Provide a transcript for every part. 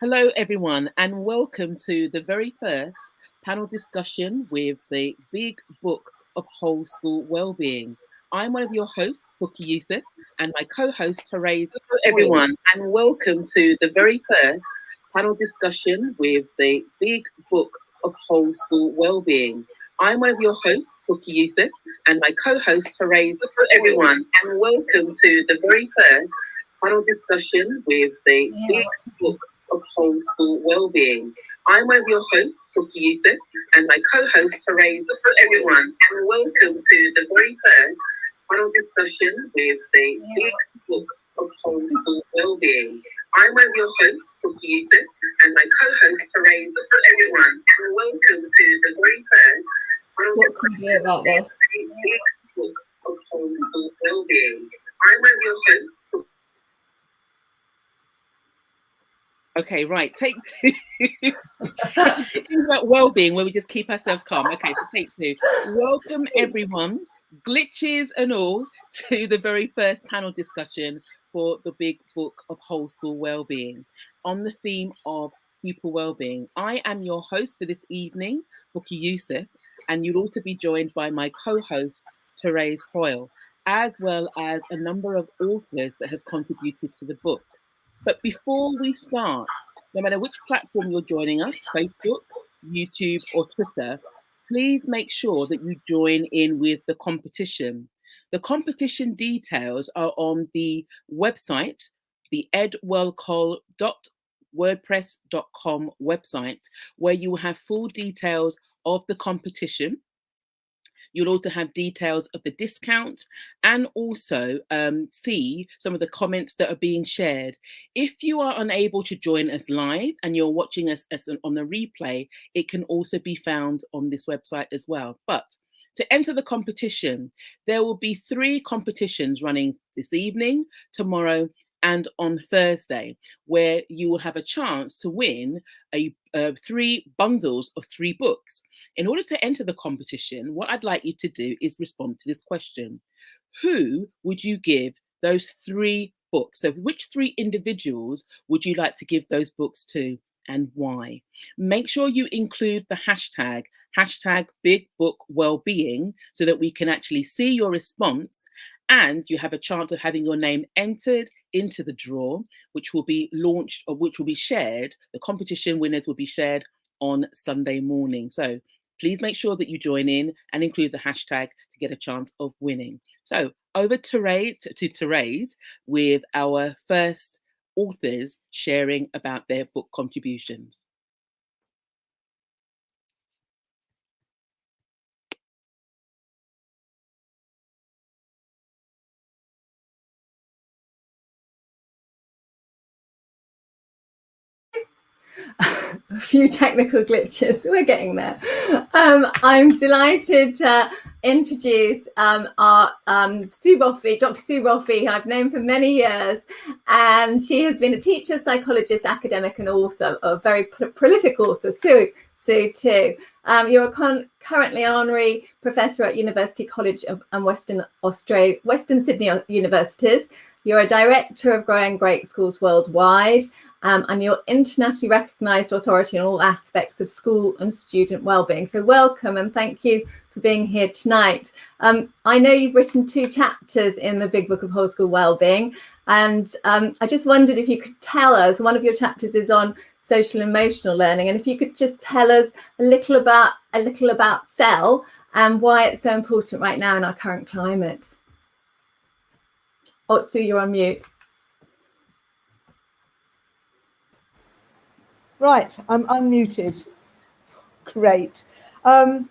Hello, everyone, and welcome to the very first panel discussion with the Big Book of Whole School Wellbeing. I'm one of your hosts, Bukky Yusuf, and my co-host, Thérèse. Hello, everyone, and welcome to the very first panel discussion with the Big Book of Whole School Wellbeing. I'm one of your hosts, Bukky Yusuf, and my co-host, Thérèse. Hello, everyone, and welcome to the very first panel discussion with the Big Book of Whole School Wellbeing. I'm one of your hosts, Bukky Yusuf, and my co-host, Thérèse. Hello, everyone, and welcome to the very first panel discussion with the Big Book of Whole School Wellbeing. I'm one of your hosts, Bukky Yusuf, and my co-host, Thérèse. Hello, everyone, and welcome to the very first panel What can we do about this? Big Book of Whole School Wellbeing. I'm one of your hosts. Okay, right. Take two. Things about well-being where we just keep ourselves calm. Okay, so take two. Welcome everyone, glitches and all, to the very first panel discussion for the Big Book of Whole School Wellbeing on the theme of pupil wellbeing. I am your host for this evening, Bukky Yusuf, and you'll also be joined by my co-host, Thérèse Hoyle, as well as a number of authors that have contributed to the book. But before we start, no matter which platform you're joining us, Facebook, YouTube, or Twitter, please make sure that you join in with the competition. The competition details are on the website, the edwellcol.wordpress.com website, where you will have full details of the competition. You'll also have details of the discount and also see some of the comments that are being shared. If you are unable to join us live and you're watching us on the replay, it can also be found on this website as well. But to enter the competition, there will be 3 competitions running this evening, tomorrow, and on Thursday, where you will have a chance to win 3 bundles of 3 books. In order to enter the competition, what I'd like you to do is respond to this question. Who would you give those 3 books? So which 3 individuals would you like to give those books to and why? Make sure you include the hashtag Big Book Wellbeing so that we can actually see your response. And you have a chance of having your name entered into the draw, which will be launched or which will be shared. The competition winners will be shared on Sunday morning. So please make sure that you join in and include the hashtag to get a chance of winning. So over to Thérèse with our first authors sharing about their book contributions. A few technical glitches. We're getting there. I'm delighted to introduce our Sue Roffey, Dr. Sue Roffey, who I've known for many years, and she has been a teacher, psychologist, academic, and author, a very prolific author. Sue too. You're currently honorary professor at University College and Western Sydney Universities. You're a director of Growing Great Schools Worldwide, and you're internationally recognised authority in all aspects of school and student wellbeing. So welcome and thank you for being here tonight. I know you've written 2 chapters in the Big Book of Whole School Wellbeing, and I just wondered if you could tell us, one of your chapters is on social and emotional learning, and if you could just tell us a little about SEL and why it's so important right now in our current climate. Oh, Sue, you're on mute. Right, I'm unmuted. Great. The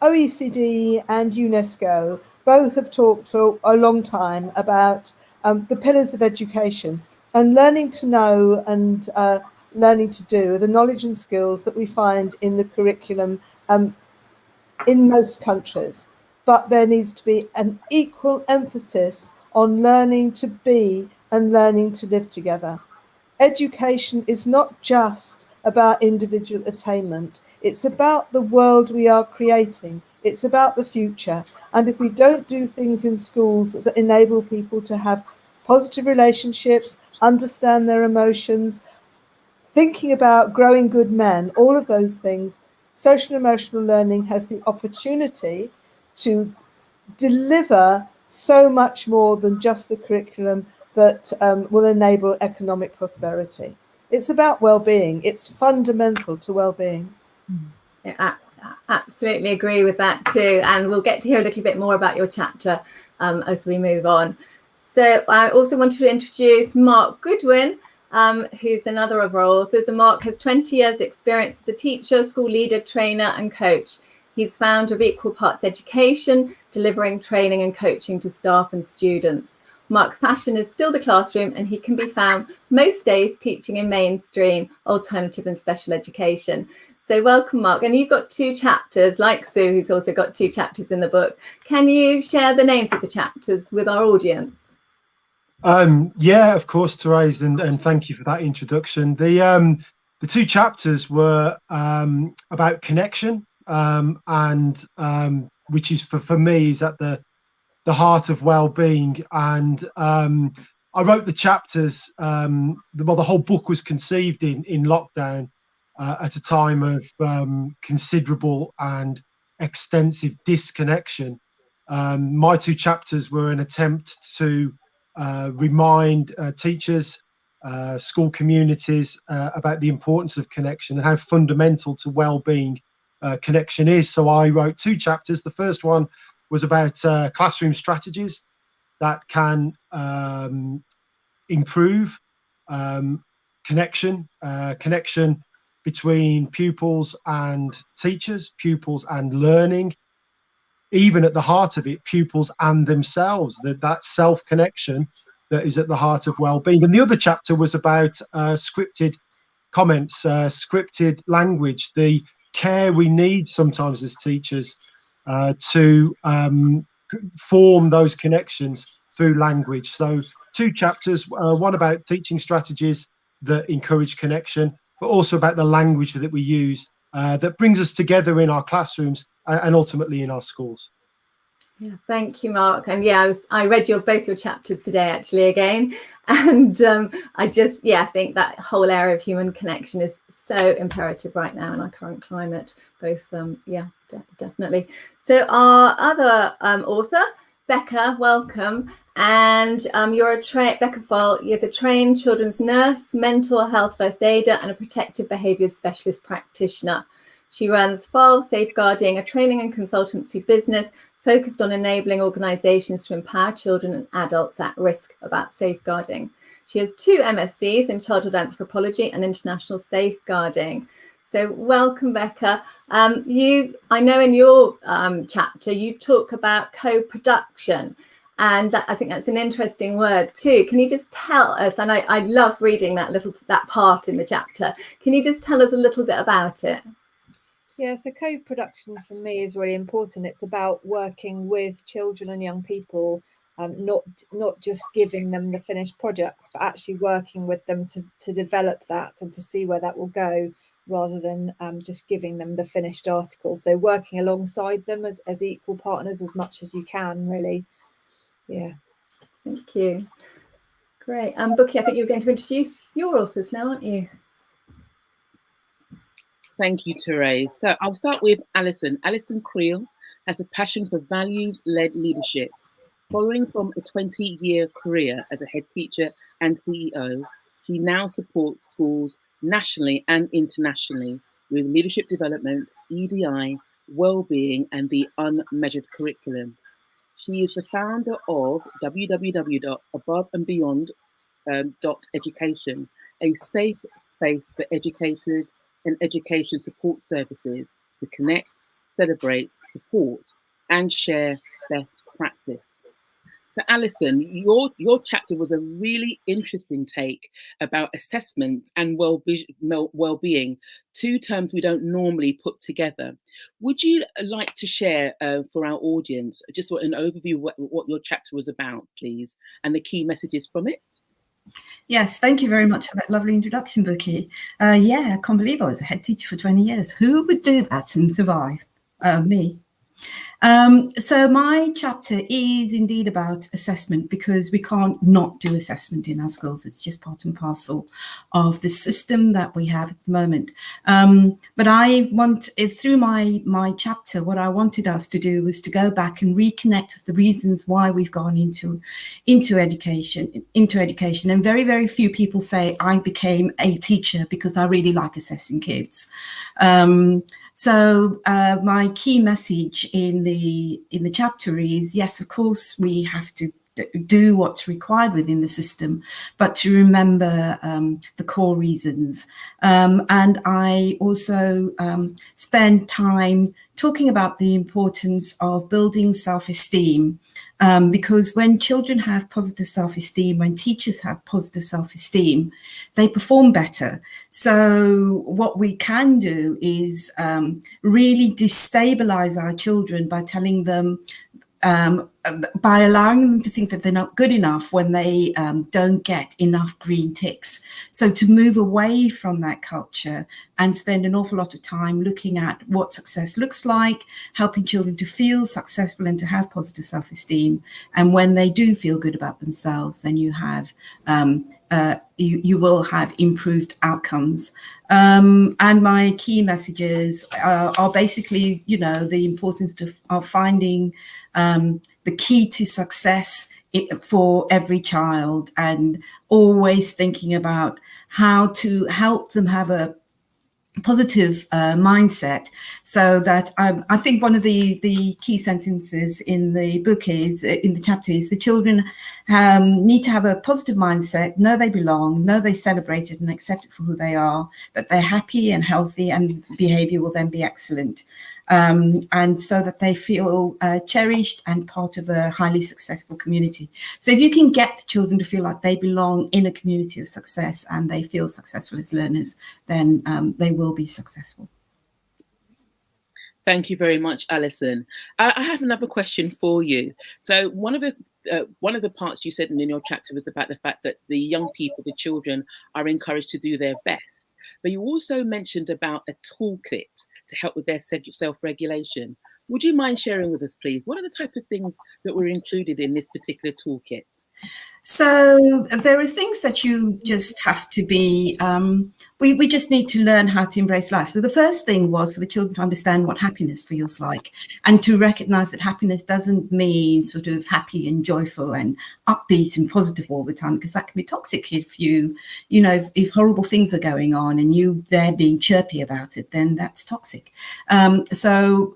OECD and UNESCO both have talked for a long time about the pillars of education, and learning to know and learning to do, the knowledge and skills that we find in the curriculum in most countries. But there needs to be an equal emphasis on learning to be and learning to live together. Education is not just about individual attainment. It's about the world we are creating. It's about the future. And if we don't do things in schools that enable people to have positive relationships, understand their emotions, thinking about growing good men, all of those things. Social and emotional learning has the opportunity to deliver so much more than just the curriculum that will enable economic prosperity. It's about well-being. It's fundamental to well-being. I absolutely agree with that too. And we'll get to hear a little bit more about your chapter as we move on. So I also wanted to introduce Mark Goodwin, who's another of our authors. And Mark has 20 years experience as a teacher, school leader, trainer and coach. He's founder of Equal Parts Education, delivering training and coaching to staff and students. Mark's passion is still the classroom, and he can be found most days teaching in mainstream, alternative and special education. So welcome, Mark. And you've got 2 chapters, like Sue, who's also got 2 chapters in the book. Can you share the names of the chapters with our audience? Yeah, of course, Thérèse, and thank you for that introduction. The 2 chapters were about connection, and which is for me is at the heart of well-being. And I wrote the chapters. The whole book was conceived in lockdown at a time of considerable and extensive disconnection. My 2 chapters were an attempt to remind teachers, school communities about the importance of connection and how fundamental to well-being connection is. So I wrote 2 chapters. The first one was about classroom strategies that can improve connection between pupils and teachers, pupils and learning, even at the heart of it, pupils and themselves, that self-connection that is at the heart of well-being. And the other chapter was about scripted comments, scripted language, the care we need sometimes as teachers to form those connections through language. So 2 chapters, one about teaching strategies that encourage connection, but also about the language that we use that brings us together in our classrooms and ultimately in our schools. Yeah, thank you, Mark. And yeah, I read both your chapters today actually again, and I just think that whole area of human connection is so imperative right now in our current climate. Both definitely. So our other author, Becca, welcome. And you're Becca Faal is a trained children's nurse, mental health first aider, and a protective behaviours specialist practitioner. She runs Faal Safeguarding, a training and consultancy business focused on enabling organisations to empower children and adults at risk about safeguarding. She has 2 MScs in childhood anthropology and international safeguarding. So welcome, Becca. I know in your chapter you talk about co-production, and I think that's an interesting word too. Can you just tell us, and I love reading that part in the chapter, can you just tell us a little bit about it? Yeah, so co-production for me is really important. It's about working with children and young people, not just giving them the finished products, but actually working with them to develop that and to see where that will go, rather than just giving them the finished article. So working alongside them as equal partners as much as you can, really. Yeah. Thank you. Great. Bukky, I think you're going to introduce your authors now, aren't you? Thank you, Thérèse. So I'll start with Alison. Alison Kriel has a passion for values-led leadership. Following from a 20-year career as a head teacher and CEO, she now supports schools nationally and internationally with leadership development, EDI, well-being, and the unmeasured curriculum. She is the founder of www.aboveandbeyond.education, a safe space for educators and education support services to connect, celebrate, support, and share best practice. So Alison, your chapter was a really interesting take about assessment and well-being, 2 terms we don't normally put together. Would you like to share for our audience just an overview of what your chapter was about, please, and the key messages from it? Yes, thank you very much for that lovely introduction, Bukky. I can't believe I was a head teacher for 20 years. Who would do that and survive? Me. So my chapter is indeed about assessment, because we can't not do assessment in our schools. It's just part and parcel of the system that we have at the moment. But I want, through my chapter, what I wanted us to do was to go back and reconnect with the reasons why we've gone into education. And very, very few people say, I became a teacher because I really like assessing kids. So my key message in the chapter is, yes, of course, we have to do what's required within the system, but to remember the core reasons. And I also spend time talking about the importance of building self-esteem, because when children have positive self-esteem, when teachers have positive self-esteem, they perform better. So what we can do is really destabilize our children by telling them, by allowing them to think that they're not good enough when they don't get enough green ticks. So to move away from that culture and spend an awful lot of time looking at what success looks like, helping children to feel successful and to have positive self-esteem. And when they do feel good about themselves, then you have you will have improved outcomes. And my key messages are basically, the importance of finding the key to success for every child, and always thinking about how to help them have a positive mindset. So that I think one of the key sentences in the book is, in the chapter, is the children need to have a positive mindset, know they belong, know they celebrate it and accept it for who they are, that they're happy and healthy, and behavior will then be excellent. And so that they feel cherished and part of a highly successful community. So if you can get the children to feel like they belong in a community of success and they feel successful as learners, then they will be successful. Thank you very much, Alison. I have another question for you. So one of the parts you said in your chapter was about the fact that the young people, the children, are encouraged to do their best. But you also mentioned about a toolkit to help with their self-regulation. Would you mind sharing with us, please? What are the type of things that were included in this particular toolkit? So there are things that you just have to be, we just need to learn how to embrace life. So the first thing was for the children to understand what happiness feels like, and to recognize that happiness doesn't mean sort of happy and joyful and upbeat and positive all the time, because that can be toxic. If if horrible things are going on and they're being chirpy about it, then that's toxic. So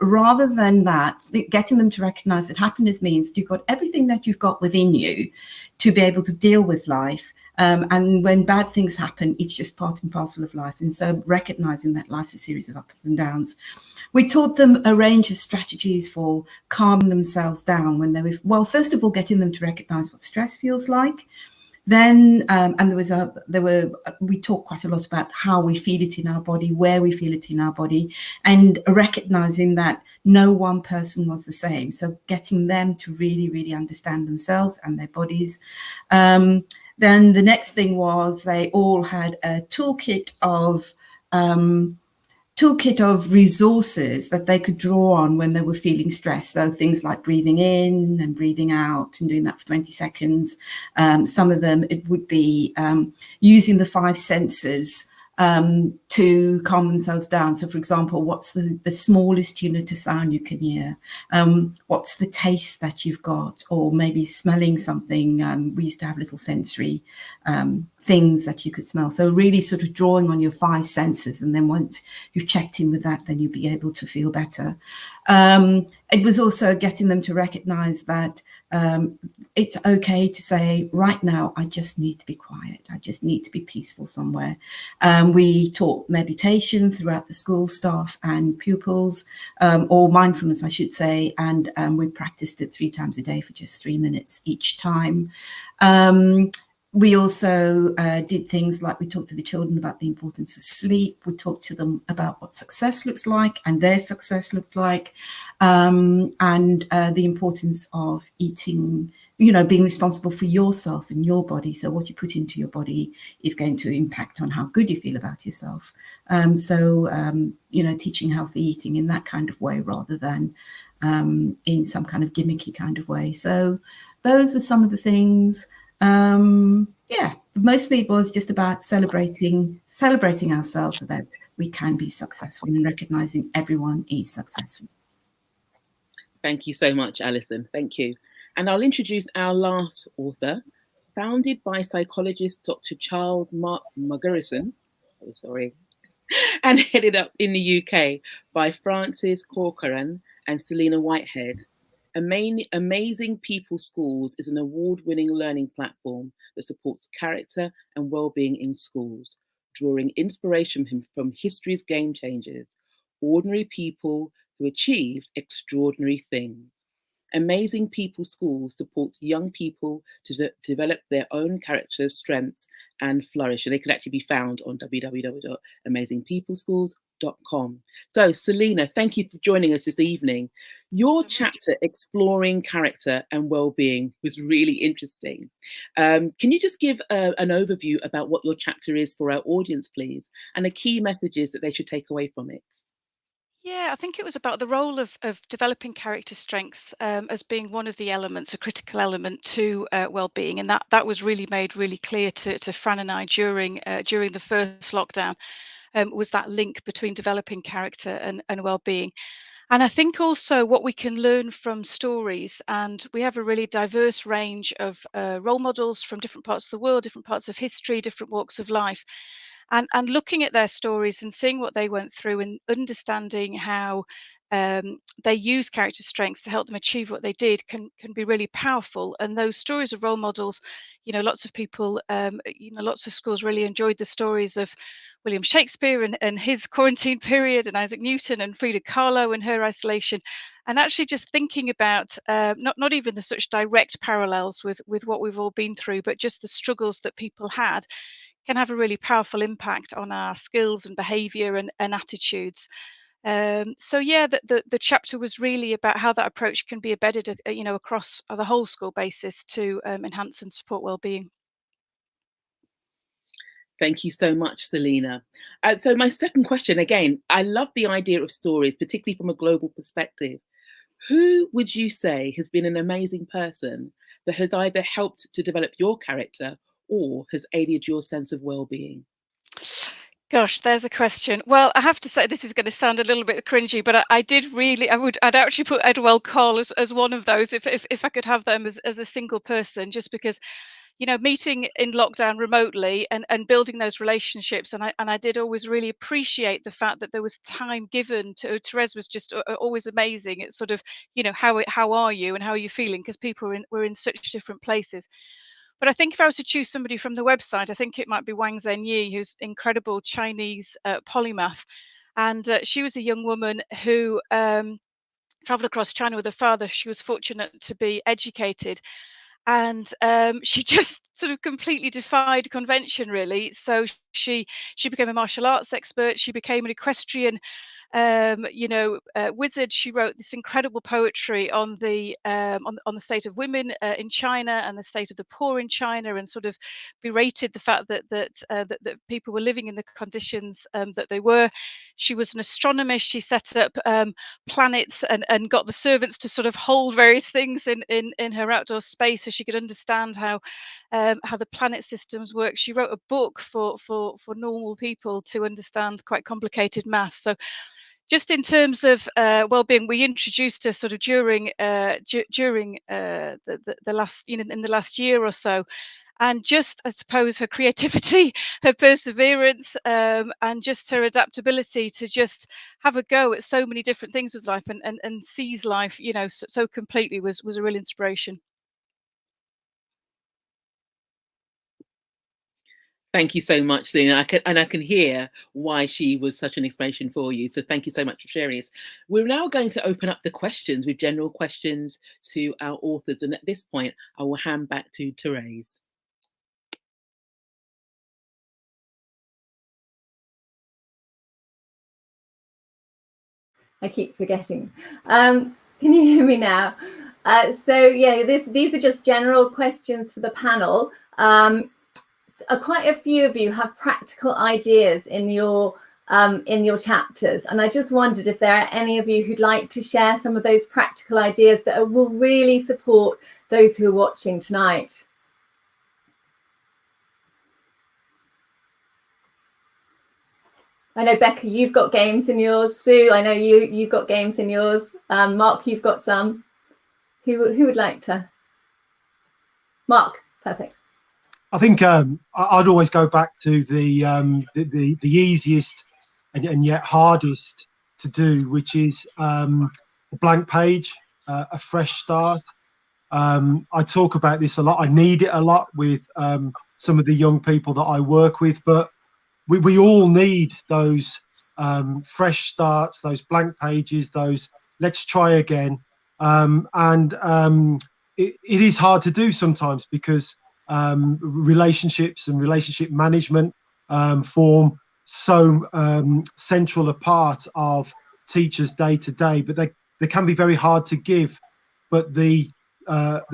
rather than that, getting them to recognize that happiness means you've got everything that you've got within you to be able to deal with life. And when bad things happen, it's just part and parcel of life. And so recognizing that life's a series of ups and downs. We taught them a range of strategies for calming themselves down when they were, first of all, getting them to recognize what stress feels like. Then, and we talk quite a lot about how we feel it in our body, where we feel it in our body, and recognizing that no one person was the same. So getting them to really, really understand themselves and their bodies. Then the next thing was they all had a toolkit of resources that they could draw on when they were feeling stressed. So things like breathing in and breathing out and doing that for 20 seconds. Some of them, it would be using the 5 senses to calm themselves down. So for example, what's the smallest unit of sound you can hear? What's the taste that you've got? Or maybe smelling something. We used to have little sensory things that you could smell. So really sort of drawing on your 5 senses. And then once you've checked in with that, then you'll be able to feel better. It was also getting them to recognize that it's okay to say, right now, I just need to be quiet. I just need to be peaceful somewhere. We taught meditation throughout the school staff and pupils, or mindfulness, I should say, and we practiced it 3 times a day for just 3 minutes each time. We also did things like we talked to the children about the importance of sleep. We talked to them about what success looks like and their success looked like, and the importance of eating, being responsible for yourself and your body. So what you put into your body is going to impact on how good you feel about yourself. Teaching healthy eating in that kind of way rather than in some kind of gimmicky kind of way. So those were some of the things. Yeah, mostly it was just about celebrating ourselves so that we can be successful and recognizing everyone is successful. Thank you so much, Alison. Thank you. And I'll introduce our last author, founded by psychologist Dr. Charles Margerison, and headed up in the UK by Frances Corcoran and Selena Whitehead. Amazing People Schools is an award-winning learning platform that supports character and well-being in schools, drawing inspiration from history's game changers, ordinary people who achieved extraordinary things. Amazing People Schools supports young people to develop their own character strengths and flourish. And they can actually be found on www.amazingpeopleschools.com. So, Selena, thank you for joining us this evening. Your chapter, Exploring Character and Wellbeing, was really interesting. Can you just give an overview about what your chapter is for our audience, please, and the key messages that they should take away from it? Yeah, I think it was about the role of developing character strengths as being one of the elements, a critical element to well-being, and that was really made really clear to Fran and I during the first lockdown. Was that link between developing character and well-being? And I think also what we can learn from stories, and we have a really diverse range of role models from different parts of the world, different parts of history, different walks of life. And looking at their stories and seeing what they went through and understanding how they use character strengths to help them achieve what they did can be really powerful. And those stories of role models, lots of people, lots of schools really enjoyed the stories of William Shakespeare and his quarantine period, and Isaac Newton and Frida Kahlo and her isolation. And actually just thinking about not even the such direct parallels with what we've all been through, but just the struggles that people had can have a really powerful impact on our skills and behavior and attitudes. So yeah, the chapter was really about how that approach can be embedded, across the whole school basis to enhance and support well-being. Thank you so much, Selena. So my second question, again, I love the idea of stories, particularly from a global perspective. Who would you say has been an amazing person that has either helped to develop your character or has aided your sense of well-being? Gosh, there's a question. Well, I have to say this is going to sound a little bit cringy, but I'd actually put Edwell Cole as one of those if I could have them as a single person, just because meeting in lockdown remotely and building those relationships. And I did always really appreciate the fact that there was time given to Thérèse was just always amazing. It's sort of, how are you and how are you feeling? Because people were in such different places. But I think if I was to choose somebody from the website, I think it might be Wang Zhenyi, who's incredible Chinese polymath. And she was a young woman who traveled across China with her father. She was fortunate to be educated. And she just sort of completely defied convention, really. So she became a martial arts expert. She became an equestrian wizard. She wrote this incredible poetry on the state of women in China and the state of the poor in China, and sort of berated the fact that people were living in the conditions that they were. She was an astronomer. She set up planets and got the servants to sort of hold various things in her outdoor space so she could understand how the planet systems work. She wrote a book for normal people to understand quite complicated math. So just in terms of well-being, we introduced her sort of during the last, in the last year or so, and just, I suppose, her creativity, her perseverance, and just her adaptability to just have a go at so many different things with life and seize life, so completely was a real inspiration. Thank you so much, Selena. I can hear why she was such an inspiration for you. So thank you so much for sharing it. We're now going to open up the questions with general questions to our authors. And at this point, I will hand back to Thérèse. I keep forgetting. Can you hear me now? So yeah, these are just general questions for the panel. Quite a few of you have practical ideas in your in your chapters. And I just wondered if there are any of you who'd like to share some of those practical ideas that will really support those who are watching tonight. I know, Becca, you've got games in yours. Sue, I know you've got games in yours. Mark, you've got some. Who would like to? Mark, perfect. I think I'd always go back to the easiest and yet hardest to do, which is a blank page, a fresh start. I talk about this a lot. I need it a lot with some of the young people that I work with, but we all need those fresh starts, those blank pages, those let's try again. It is hard to do sometimes because relationships and relationship management form so central a part of teachers' day to day, but they can be very hard to give. But the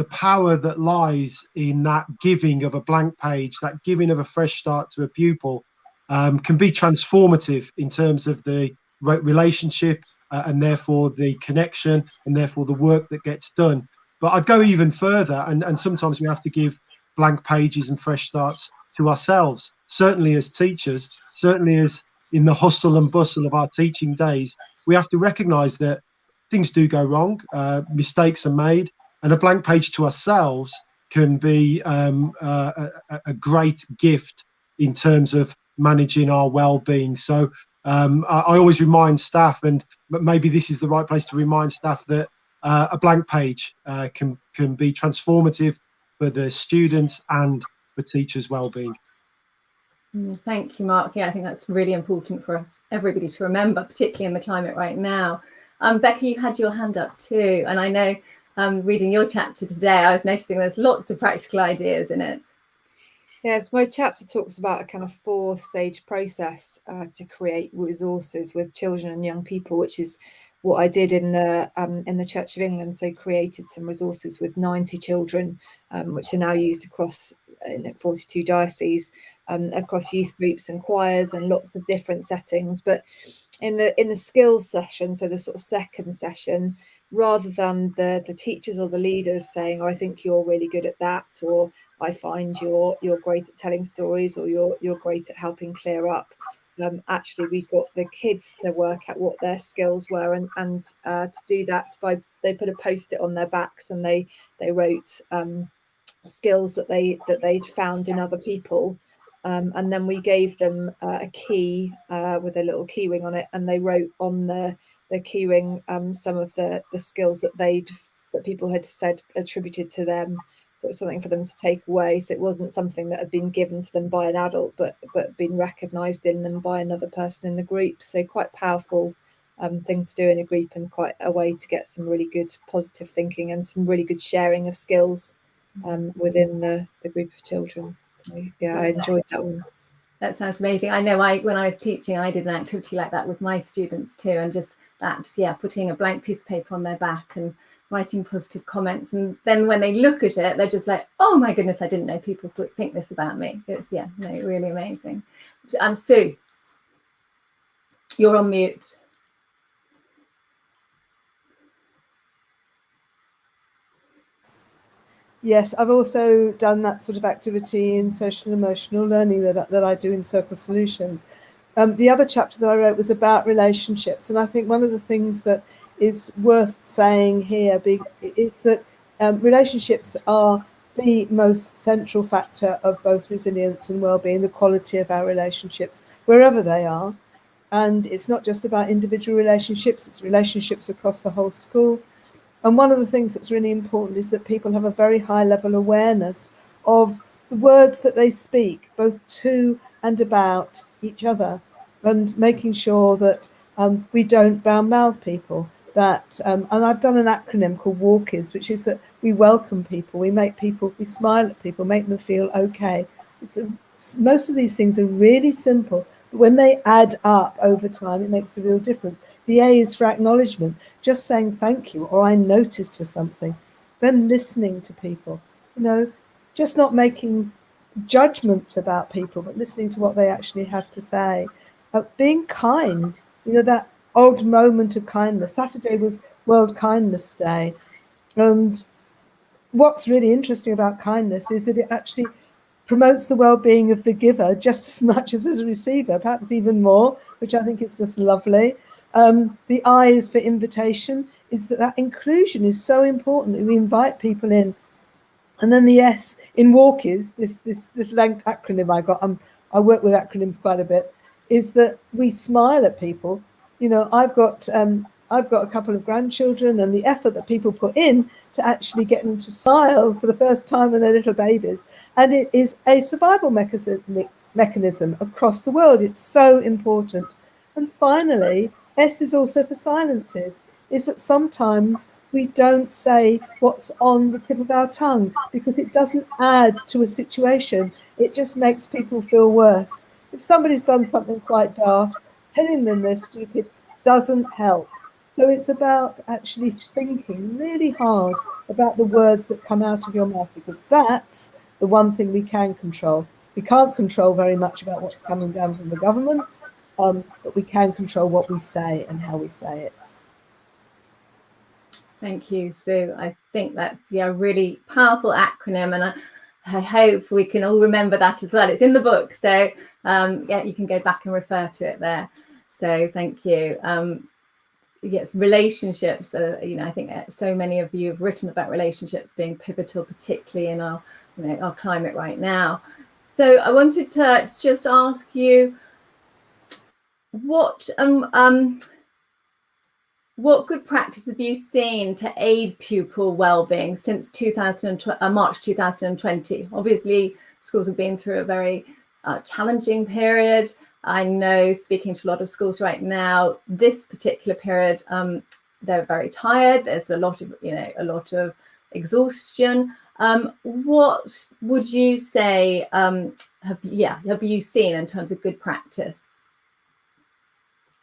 power that lies in that giving of a blank page, that giving of a fresh start to a pupil, can be transformative in terms of the relationship and therefore the connection and therefore the work that gets done. But I'd go even further, and sometimes we have to give blank pages and fresh starts to ourselves, certainly as teachers, certainly as in the hustle and bustle of our teaching days. We have to recognize that things do go wrong, mistakes are made, and a blank page to ourselves can be a great gift in terms of managing our well-being. So I always remind staff, and maybe this is the right place to remind staff, that a blank page can be transformative for the students and for teachers' well-being. Thank you, Mark. Yeah, I think that's really important for us, everybody, to remember, particularly in the climate right now. Becca, you had your hand up too, and I know reading your chapter today, I was noticing there's lots of practical ideas in it. Yes, my chapter talks about a kind of 4-stage process to create resources with children and young people, which is what I did in the Church of England. So created some resources with 90 children, which are now used across 42 dioceses, across youth groups and choirs and lots of different settings. But in the skills session, so the sort of second session, rather than the teachers or the leaders saying, oh, I think you're really good at that, or I find you're great at telling stories, or you're great at helping clear up. Actually, we got the kids to work out what their skills were, and to do that they put a post-it on their backs, and they wrote skills that they'd found in other people. And then we gave them a key with a little key ring on it, and they wrote on the key ring some of the skills that people had said attributed to them. So it's something for them to take away. So it wasn't something that had been given to them by an adult, but been recognised in them by another person in the group. So quite powerful thing to do in a group, and quite a way to get some really good positive thinking and some really good sharing of skills within the group of children. So yeah, I enjoyed that one. That sounds amazing. I know when I was teaching, I did an activity like that with my students too, and just that, yeah, putting a blank piece of paper on their back and writing positive comments, and then when they look at it, they're just like, oh my goodness, I didn't know people think this about me. It's really amazing. Sue, you're on mute. Yes, I've also done that sort of activity in social and emotional learning that I do in Circle Solutions. The other chapter that I wrote was about relationships, and I think one of the things that is worth saying here is that relationships are the most central factor of both resilience and well-being, the quality of our relationships, wherever they are. And it's not just about individual relationships, it's relationships across the whole school. And one of the things that's really important is that people have a very high level awareness of the words that they speak, both to and about each other, and making sure that we don't mouth people. And I've done an acronym called WALKIES, which is that we welcome people, we smile at people, make them feel okay. Most of these things are really simple, but when they add up over time, it makes a real difference. The A is for acknowledgement, just saying thank you, or I noticed for something. Then listening to people, just not making judgments about people, but listening to what they actually have to say. being kind, that odd moment of kindness. Saturday was World Kindness Day. And what's really interesting about kindness is that it actually promotes the well-being of the giver just as much as the receiver, perhaps even more, which I think is just lovely. The I is for invitation, is that inclusion is so important, that we invite people in. And then the S in walk is this acronym I got. I work with acronyms quite a bit. Is that we smile at people. I've got a couple of grandchildren, and the effort that people put in to actually get them to smile for the first time when they're little babies, and it is a survival mechanism across the world. It's so important. And finally, S is also for silences. Is that sometimes we don't say what's on the tip of our tongue because it doesn't add to a situation. It just makes people feel worse. If somebody's done something quite daft, telling them they're stupid doesn't help. So it's about actually thinking really hard about the words that come out of your mouth, because that's the one thing we can control. We can't control very much about what's coming down from the government, but we can control what we say and how we say it. Thank you, Sue. I think that's a really powerful acronym, and I hope we can all remember that as well. It's in the book, so you can go back and refer to it there. So thank you. Yes, relationships. I think so many of you have written about relationships being pivotal, particularly in our climate right now. So I wanted to just ask you, what good practice have you seen to aid pupil wellbeing since March 2020? Obviously, schools have been through a very challenging period. I know, speaking to a lot of schools right now, this particular period, they're very tired. There's a lot of exhaustion. What would you say have you seen in terms of good practice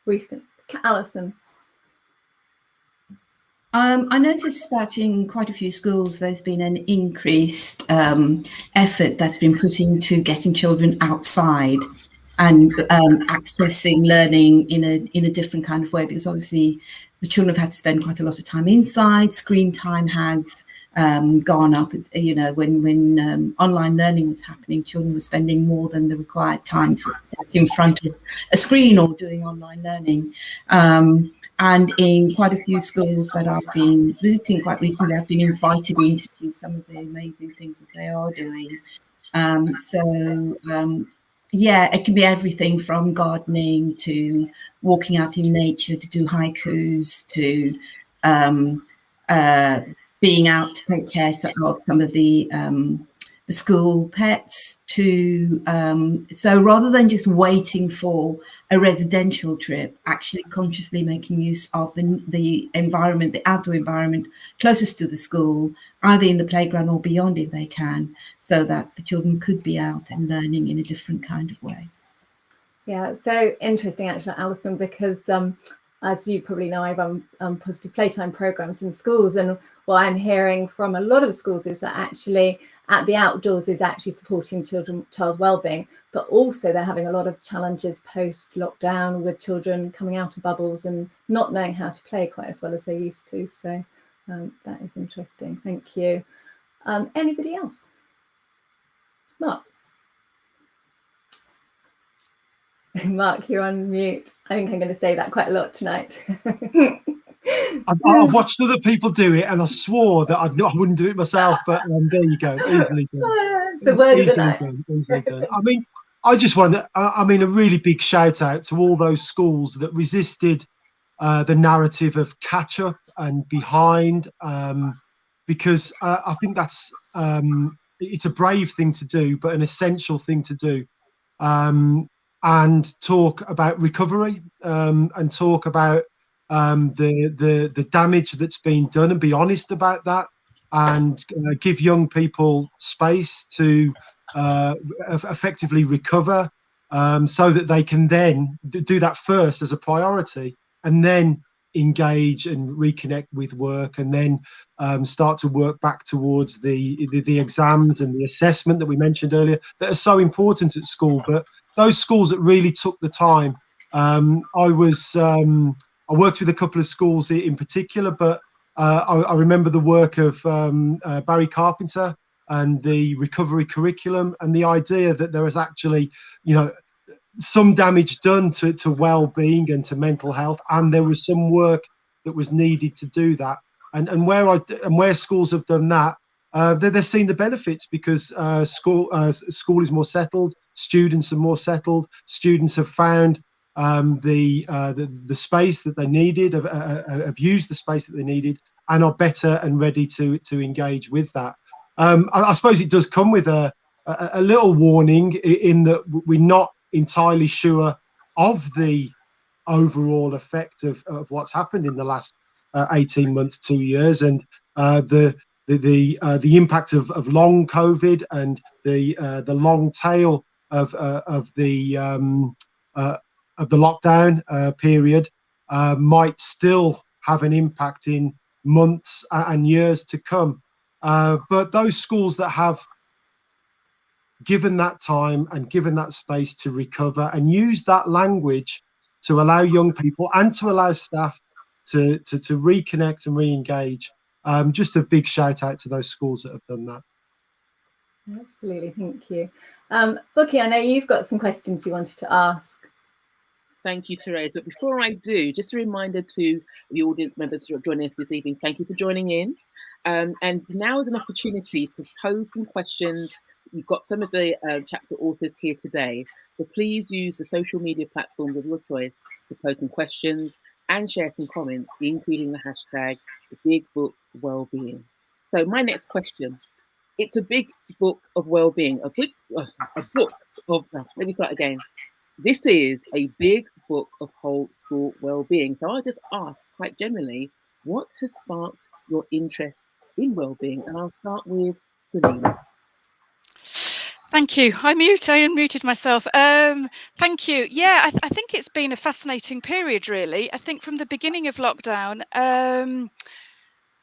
recent? Alison. I noticed that in quite a few schools there's been an increased effort that's been put into getting children outside and accessing learning in a different kind of way, because obviously the children have had to spend quite a lot of time inside. Screen time has gone up. When online learning was happening, children were spending more than the required time in front of a screen or doing online learning. And in quite a few schools that I've been visiting quite recently, I've been invited in to see some of the amazing things that they are doing. It can be everything from gardening to walking out in nature, to do haikus, to being out to take care of some of the school pets, so rather than just waiting for a residential trip, actually consciously making use of the environment, the outdoor environment closest to the school, either in the playground or beyond if they can, so that the children could be out and learning in a different kind of way. Yeah, it's so interesting actually, Alison, because as you probably know, I run positive playtime programs in schools, and what I'm hearing from a lot of schools is that actually at the outdoors is actually supporting child wellbeing, but also they're having a lot of challenges post-lockdown with children coming out of bubbles and not knowing how to play quite as well as they used to. So that is interesting. Thank you. Anybody else? Mark? Mark, you're on mute. I think I'm going to say that quite a lot tonight. I've watched other people do it, and I swore that I wouldn't do it myself. But there you go, easily done. It's the word of the night. Easily done. I mean, I just want to. I mean, a really big shout out to all those schools that resisted the narrative of catch up and behind, because I think that's it's a brave thing to do, but an essential thing to do. And talk about recovery, and talk about the damage that's been done, and be honest about that, and give young people space to effectively recover, so that they can then do that first as a priority, and then engage and reconnect with work, and then start to work back towards the exams and the assessment that we mentioned earlier that are so important at school. But those schools that really took the time I worked with a couple of schools in particular, but I remember the work of Barry Carpenter and the recovery curriculum, and the idea that there is actually, some damage done to well-being and to mental health, and there was some work that was needed to do that. And where schools have done that, they're seeing the benefits, because school is more settled, students are more settled, students have found the space that they needed, have used the space that they needed, and are better and ready to engage with that. I suppose it does come with a little warning, in that we're not entirely sure of the overall effect of what's happened in the last 18 months, 2 years, and the impact of long COVID, and the long tail of the lockdown period might still have an impact in months and years to come. But those schools that have given that time and given that space to recover and use that language to allow young people and to allow staff to reconnect and re-engage, just a big shout out to those schools that have done that. Absolutely, thank you. Bukky, I know you've got some questions you wanted to ask. Thank you, Thérèse. But before I do, just a reminder to the audience members who are joining us this evening, thank you for joining in. And now is an opportunity to pose some questions. You've got some of the chapter authors here today, so please use the social media platforms of your choice to post some questions and share some comments, including the hashtag the Big Book Wellbeing. So my next question: it's a big book of well-being, a book of. Let me start again. This is a big book of whole school well-being. So I'll just ask quite generally, what has sparked your interest in well-being? And I'll start with Selena. Thank you. I unmuted myself. Thank you. Yeah, I think it's been a fascinating period, really. I think from the beginning of lockdown, and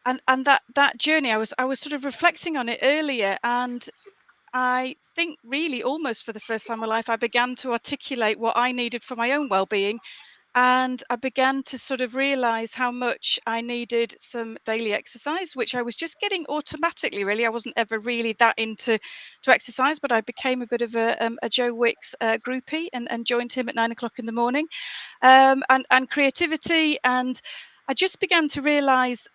that journey, I was sort of reflecting on it earlier, and I think really almost for the first time in my life, I began to articulate what I needed for my own well-being. And I began to sort of realize how much I needed some daily exercise, which I was just getting automatically, really. I wasn't ever really that into exercise, but I became a bit of a Joe Wicks groupie and joined him at 9 o'clock in the morning, and creativity. And I just began to realize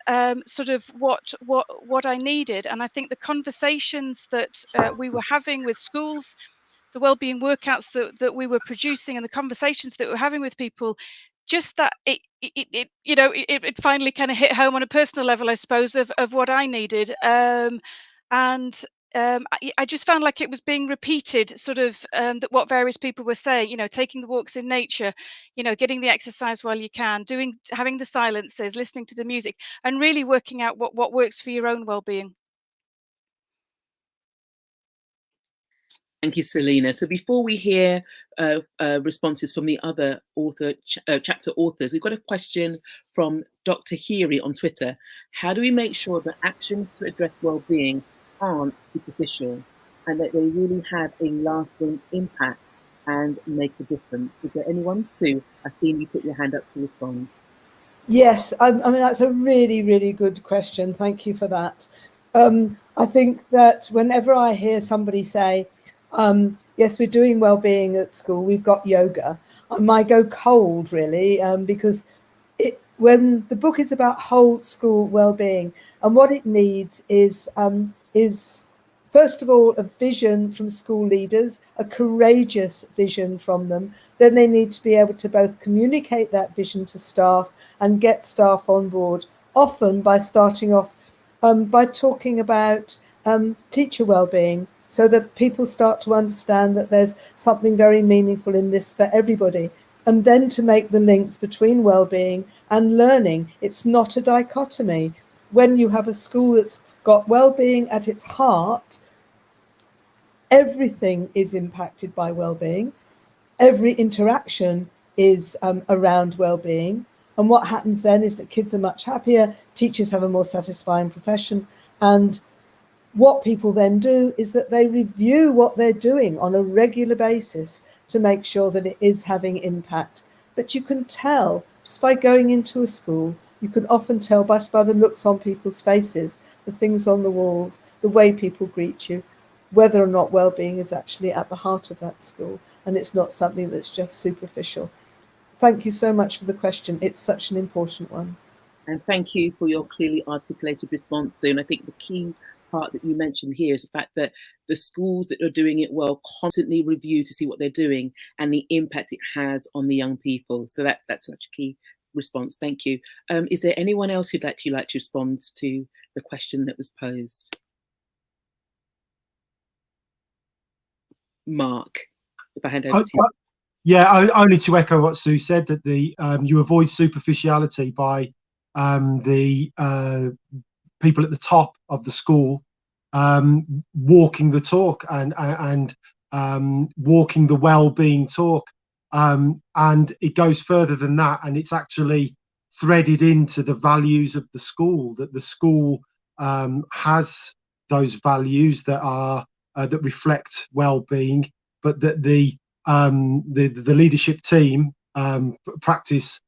sort of what I needed. And I think the conversations that we were having with schools, the wellbeing workouts that we were producing, and the conversations that we're having with people, just that it finally kind of hit home on a personal level, I suppose, of what I needed. I just found like it was being repeated, sort of that what various people were saying, taking the walks in nature, getting the exercise while you can, having the silences, listening to the music, and really working out what works for your own well-being. Thank you, Selena. So before we hear responses from the other chapter authors, we've got a question from Dr. Heary on Twitter. How do we make sure that actions to address well-being aren't superficial and that they really have a lasting impact and make a difference? Is there anyone? Sue, I've seen you put your hand up to respond. Yes, I mean, that's a really, really good question. Thank you for that. I think that whenever I hear somebody say, yes, we're doing well-being at school, we've got yoga, I might go cold, really, because when the book is about whole school well-being, and what it needs is first of all a vision from school leaders, a courageous vision from them. Then they need to be able to both communicate that vision to staff and get staff on board, often by starting off by talking about teacher well-being, so that people start to understand that there's something very meaningful in this for everybody, and then to make the links between well-being and learning. It's not a dichotomy. When you have a school that's got well-being at its heart, everything is impacted by well-being. Every interaction is around well-being. And what happens then is that kids are much happier, teachers have a more satisfying profession, and what people then do is that they review what they're doing on a regular basis to make sure that it is having impact. but you can tell just by going into a school. You can often tell by the looks on people's faces, the things on the walls, the way people greet you, whether or not well-being is actually at the heart of that school, and it's not something that's just superficial. Thank you so much for the question. It's such an important one. And thank you for your clearly articulated response, Sue. And I think the key part that you mentioned here is the fact that the schools that are doing it well constantly review to see what they're doing and the impact it has on the young people. So that's such a key response. Thank you. Is there anyone else who'd like to respond to the question that was posed? Mark, if I hand over to you. Yeah, only to echo what Sue said, that you avoid superficiality by the people at the top of the school walking the talk and walking the well-being talk, and it goes further than that, and it's actually threaded into the values of the school, that the school has those values that are that reflect well-being, but that the leadership team practice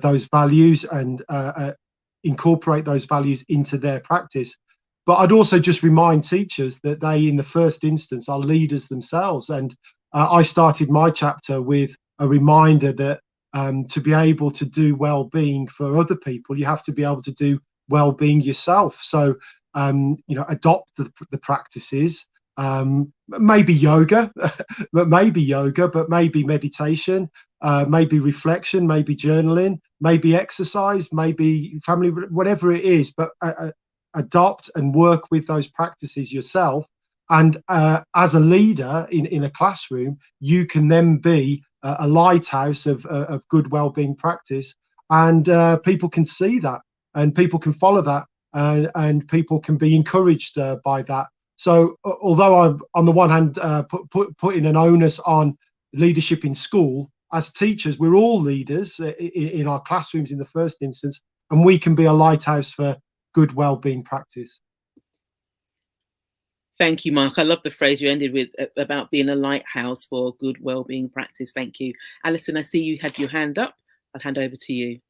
those values and incorporate those values into their practice. But I'd also just remind teachers that they, in the first instance, are leaders themselves. And I started my chapter with a reminder that to be able to do well-being for other people, you have to be able to do well-being yourself. So, adopt the practices. Maybe yoga, but maybe meditation, maybe reflection, maybe journaling, maybe exercise, maybe family, whatever it is, but adopt and work with those practices yourself. And as a leader in a classroom, you can then be a lighthouse of good wellbeing practice, and people can see that, and people can follow that, and people can be encouraged by that. So although I'm on the one hand putting an onus on leadership in school, as teachers, we're all leaders in our classrooms in the first instance, and we can be a lighthouse for good wellbeing practice. Thank you, Mark. I love the phrase you ended with about being a lighthouse for good wellbeing practice. Thank you. Alison, I see you had your hand up. I'll hand over to you.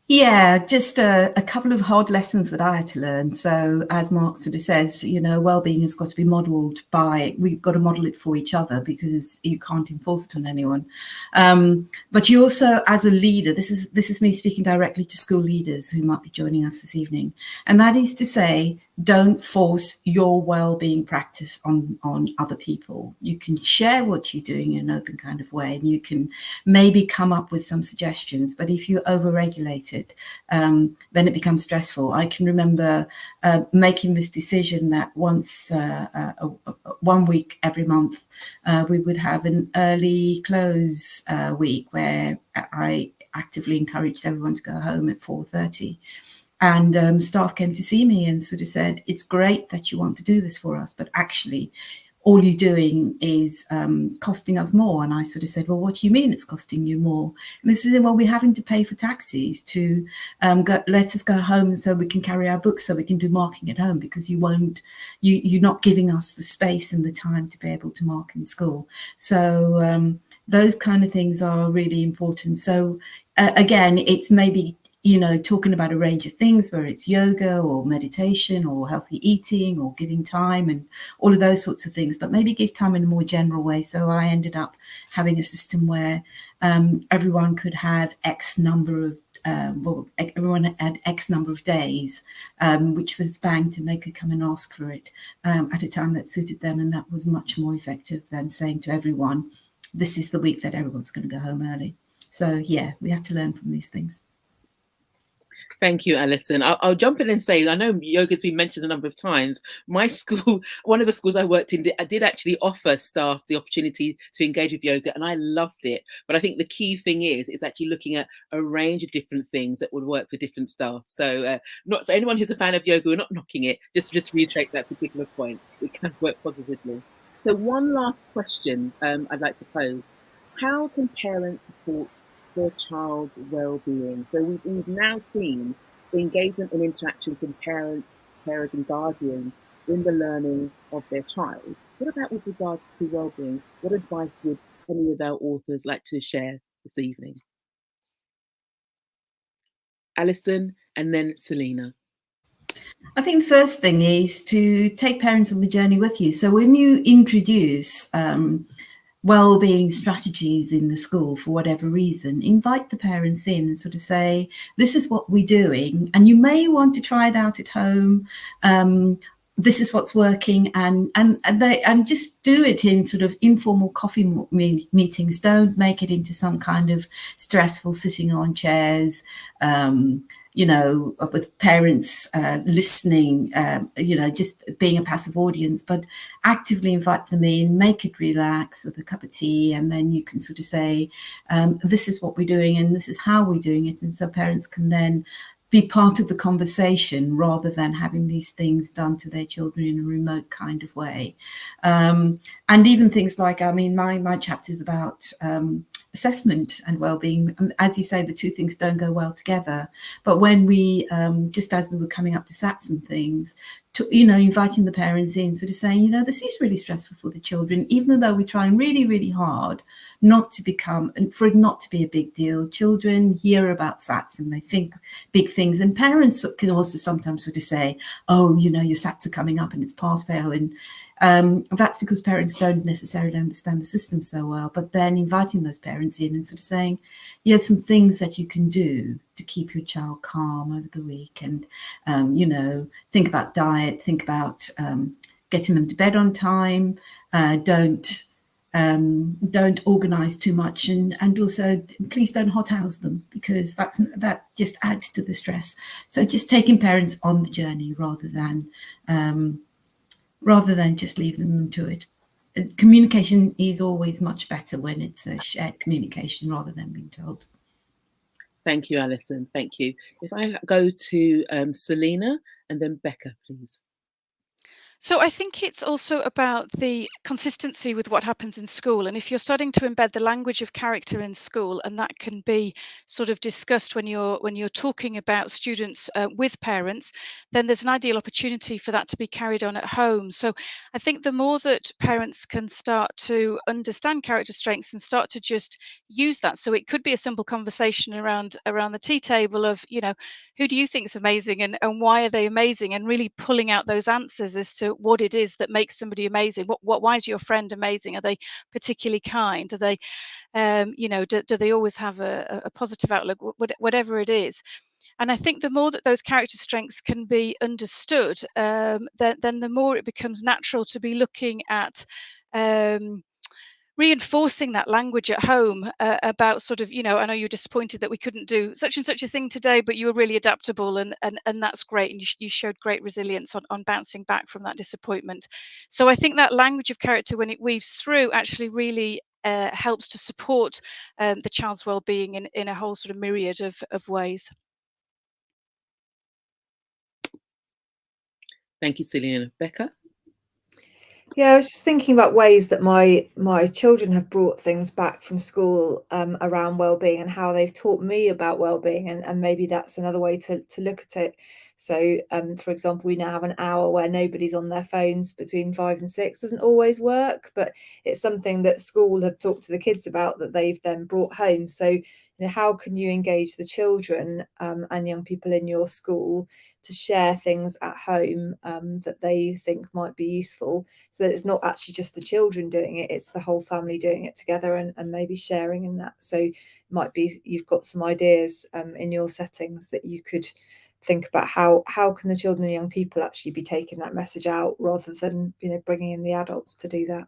Yeah, just a couple of hard lessons that I had to learn. So as Mark sort of says, wellbeing has got to be modelled by, we've got to model it for each other, because you can't enforce it on anyone. But you also, as a leader, this is me speaking directly to school leaders who might be joining us this evening. And that is to say, don't force your well-being practice on other people. You can share what you're doing in an open kind of way, and you can maybe come up with some suggestions. But if you overregulate it, then it becomes stressful. I can remember making this decision that once, 1 week every month, we would have an early close week where I actively encouraged everyone to go home at 4:30. And staff came to see me and sort of said, it's great that you want to do this for us, but actually all you're doing is costing us more. And I sort of said, well, what do you mean it's costing you more? And they said, well, we're having to pay for taxis to let us go home so we can carry our books, so we can do marking at home, because you're not giving us the space and the time to be able to mark in school. So those kind of things are really important. So again, it's maybe talking about a range of things, where it's yoga or meditation or healthy eating or giving time and all of those sorts of things, but maybe give time in a more general way. So I ended up having a system where everyone could have X number of, everyone had X number of days, which was banked, and they could come and ask for it at a time that suited them. And that was much more effective than saying to everyone, this is the week that everyone's going to go home early. So yeah, we have to learn from these things. Thank you, Alison. I'll jump in and say, I know yoga's been mentioned a number of times. My school, one of the schools I worked in, did actually offer staff the opportunity to engage with yoga, and I loved it. But I think the key thing is actually looking at a range of different things that would work for different staff. So not for anyone who's a fan of yoga, we're not knocking it, just reiterate that particular point. It can work positively. So one last question I'd like to pose. How can parents support their child's well-being? So we've now seen the engagement and interactions from parents, carers and guardians in the learning of their child. What about with regards to well-being? What advice would any of our authors like to share this evening. Alison and then Selena. I think the first thing is to take parents on the journey with you. So when you introduce well-being strategies in the school for whatever reason, invite the parents in and sort of say, this is what we're doing, and you may want to try it out at home. This is what's working, and just do it in sort of informal coffee meetings. Don't make it into some kind of stressful sitting on chairs, you know, with parents listening, you know, just being a passive audience, but actively invite them in, make it relax with a cup of tea, and then you can sort of say, this is what we're doing and this is how we're doing it. And so parents can then be part of the conversation rather than having these things done to their children in a remote kind of way. And even things like, I mean, my chapter is about assessment and well-being, and as you say, the two things don't go well together. But when we just as we were coming up to SATs and things, you know, inviting the parents in, sort of saying, you know, this is really stressful for the children, even though we're trying really, really hard not to become, and for it not to be a big deal. Children hear about SATs and they think big things, and parents can also sometimes sort of say, oh, you know, your SATs are coming up and it's pass fail, and that's because parents don't necessarily understand the system so well. But then inviting those parents in and sort of saying, here's some things that you can do to keep your child calm over the week, and you know, think about diet, think about getting them to bed on time, don't organize too much, and also please don't hothouse them, because that just adds to the stress. So just taking parents on the journey rather than just leaving them to it. Communication is always much better when it's a shared communication rather than being told. Thank you, Alison. Thank you. If I go to Selena and then Becca, please. So I think it's also about the consistency with what happens in school. And if you're starting to embed the language of character in school, and that can be sort of discussed when you're talking about students with parents, then there's an ideal opportunity for that to be carried on at home. So I think the more that parents can start to understand character strengths and start to just use that. So it could be a simple conversation around the tea table of, you know, who do you think is amazing, and why are they amazing, and really pulling out those answers as to what it is that makes somebody amazing. Why is your friend amazing? Are they particularly kind? Are they, you know, do they always have a positive outlook? Whatever it is. And I think the more that those character strengths can be understood, then the more it becomes natural to be looking at reinforcing that language at home about sort of, you know, I know you're disappointed that we couldn't do such and such a thing today, but you were really adaptable, and that's great, and you showed great resilience on bouncing back from that disappointment. So I think that language of character, when it weaves through, actually really helps to support the child's well-being in a whole sort of myriad of ways. Thank you, Selena. Becca? Yeah, I was just thinking about ways that my children have brought things back from school around well-being, and how they've taught me about well-being, and maybe that's another way to look at it. So, for example, we now have an hour where nobody's on their phones between 5 and 6. Doesn't always work, but it's something that school have talked to the kids about that they've then brought home. So, you know, how can you engage the children and young people in your school to share things at home that they think might be useful, so that it's not actually just the children doing it, it's the whole family doing it together, and maybe sharing in that. So it might be you've got some ideas in your settings that you could think about how can the children and young people actually be taking that message out, rather than, you know, bringing in the adults to do that.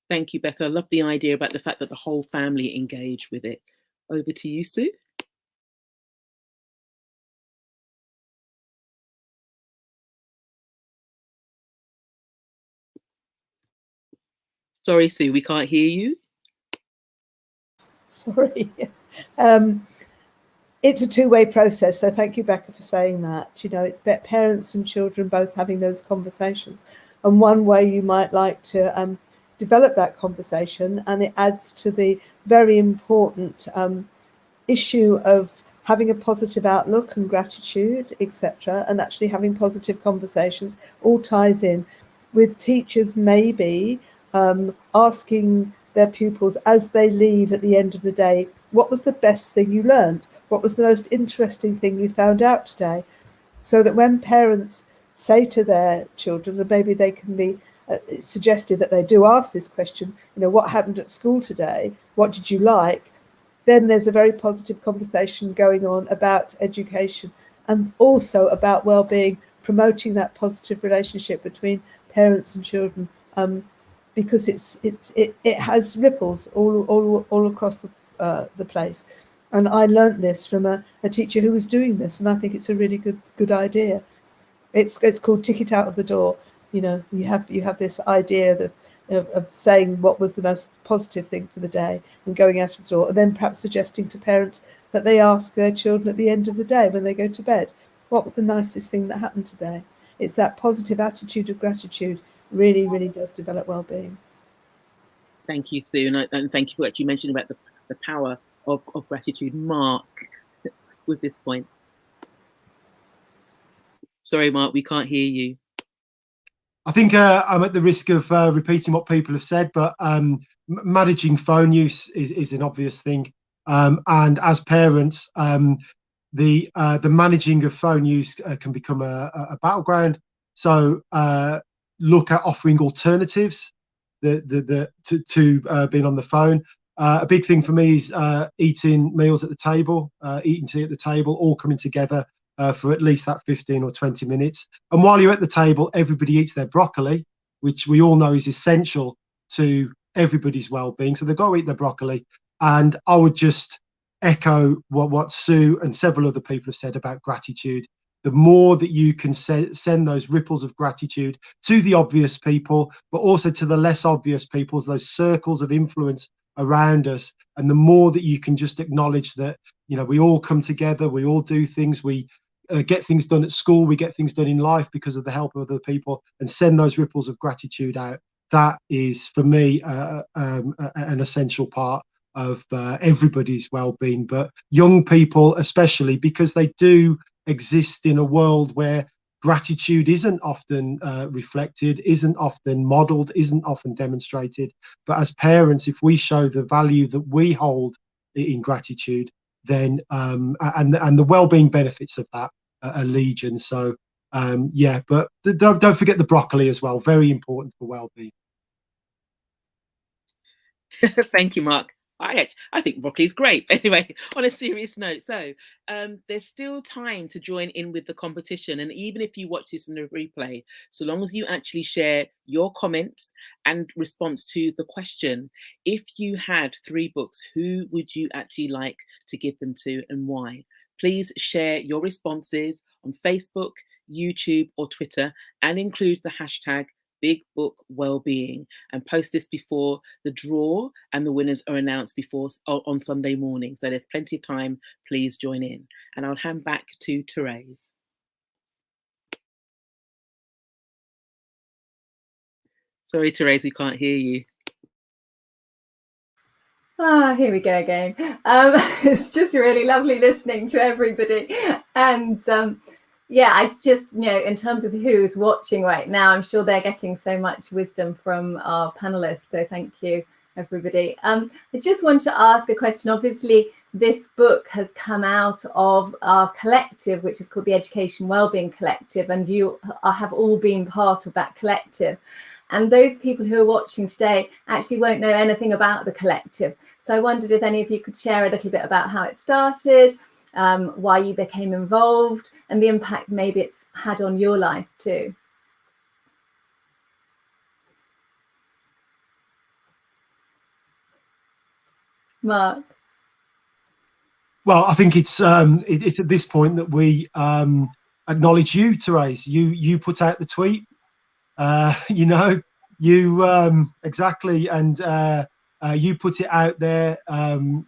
Thank you, Becca. I love the idea about the fact that the whole family engage with it. Over to you, Sue. Sorry, Sue, we can't hear you. Sorry. It's a two-way process, so thank you, Becca, for saying that. You know, it's parents and children both having those conversations, and one way you might like to develop that conversation, and it adds to the very important issue of having a positive outlook and gratitude, etc., and actually having positive conversations, all ties in with teachers maybe asking their pupils as they leave at the end of the day, what was the best thing you learned? What was the most interesting thing you found out today? So that when parents say to their children, and maybe they can be suggested that they do ask this question, what happened at school today? What did you like? Then there's a very positive conversation going on about education and also about well-being, promoting that positive relationship between parents and children, because it has ripples all across the place. And I learnt this from a teacher who was doing this, and I think it's a really good idea. It's called tick it out of the door. You have this idea of saying what was the most positive thing for the day and going out of the door, and then perhaps suggesting to parents that they ask their children at the end of the day when they go to bed, what was the nicest thing that happened today? It's that positive attitude of gratitude really, really does develop well-being. Thank you, Sue, and thank you for actually mentioning about the power of gratitude. Mark, with this point. Sorry, Mark, we can't hear you. I think I'm at the risk of repeating what people have said, but managing phone use is an obvious thing. And as parents, the managing of phone use can become a battleground. So look at offering alternatives to being on the phone. A big thing for me is eating meals at the table, eating tea at the table, all coming together for at least that 15 or 20 minutes. And while you're at the table, everybody eats their broccoli, which we all know is essential to everybody's well-being. So they've got to eat their broccoli. And I would just echo what Sue and several other people have said about gratitude. The more that you can send those ripples of gratitude to the obvious people, but also to the less obvious people, those circles of influence around us, and the more that you can just acknowledge that, we all come together, we all do things, we get things done at school, we get things done in life because of the help of other people, and send those ripples of gratitude out. That is, for me, an essential part of everybody's well-being, but young people especially, because they do exist in a world where gratitude isn't often reflected, isn't often modeled, isn't often demonstrated. But as parents, if we show the value that we hold in gratitude, then and the well-being benefits of that are legion. So yeah, but don't forget the broccoli as well, very important for well-being. Thank you, Mark. I think broccoli is great. Anyway, on a serious note, so there's still time to join in with the competition. And even if you watch this in the replay, so long as you actually share your comments and response to the question, if you had 3 books, who would you actually like to give them to and why? Please share your responses on Facebook, YouTube or Twitter, and include the hashtag Big Book Wellbeing, and post this before the draw and the winners are announced on Sunday morning. So there's plenty of time. Please join in. And I'll hand back to Thérèse. Sorry, Thérèse, we can't hear you. Here we go again. It's just really lovely listening to everybody. And yeah, I just, in terms of who's watching right now, I'm sure they're getting so much wisdom from our panelists. So thank you, everybody. I just want to ask a question. Obviously, this book has come out of our collective, which is called the Education Wellbeing Collective, and you have all been part of that collective. And those people who are watching today actually won't know anything about the collective. So I wondered if any of you could share a little bit about how it started, why you became involved, and the impact maybe it's had on your life too. Mark? Well, I think it's at this point that we acknowledge you, Thérèse. You put out the tweet, exactly, and you put it out there.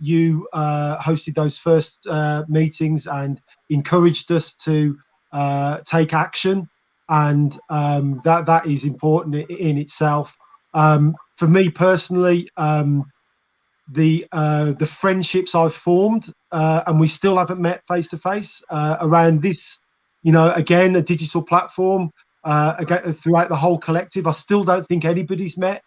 You hosted those first meetings and encouraged us to take action, and that is important in itself. For me personally, the friendships I've formed, and we still haven't met face to face around this, again, a digital platform, again, throughout the whole collective. I still don't think anybody's met